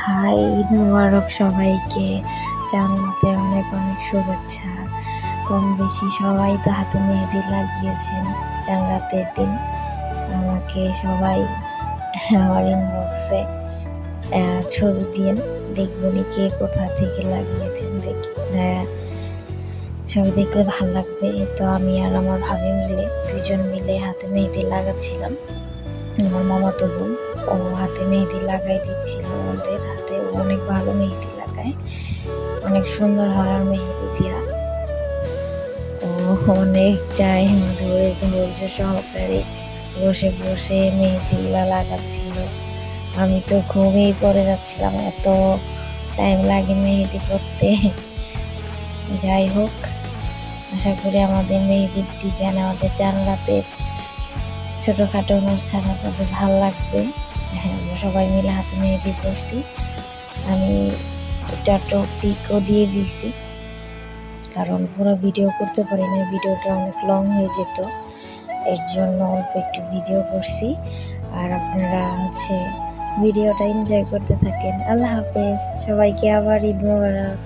High, Eid মোবারক সবাইকে। জান্নাতের অনেক অনেক শুভেচ্ছা। কম বেশি সবাই তো হাতে মেহেদি লাগিয়েছেন জান্নাতের দিন। আমাকে সবাই আমার ইনবক্সে ছবি দিয়েন, দেখবনি কে কোথা থেকে লাগিয়েছেন। ছবি দেখলে ভালো লাগবে। তো আমি আর আমার ভাবি মিলে দুজন মিলে হাতে মেহেদি লাগাচ্ছিলাম। আমার মামাতো বোন ও হাতে মেহেদি লাগাই দিচ্ছিল আমাদের হাতে। ও অনেক ভালো মেহেদি লাগায়, অনেক সুন্দর হয় আর মেহেদি দিয়া। ও অনেক টাইম ধরে ধৈর্য সহকারে বসে বসে মেহেদিগুলা লাগাচ্ছিল। আমি তো ঘুমিয়ে পড়ে যাচ্ছিলাম, এত টাইম লাগে মেহেদি করতে। যাই হোক, আশা করি আমাদের মেহেদির ডিজাইন, আমাদের জান্নাতের ছোটোখাটো অনুষ্ঠান আপনাদের ভালো লাগবে। হ্যাঁ, আমরা সবাই মিলে হাতে মেহেদি করছি। আমি এটা টপিকও দিয়ে দিছি, কারণ পুরো ভিডিও করতে পারি না, ভিডিওটা অনেক লং হয়ে যেত, এর জন্য অল্প একটু ভিডিও করছি। আর আপনারা ভিডিওটা এনজয় করতে থাকেন। আল্লাহ হাফেজ, সবাইকে আবার ঈদ মোবারক।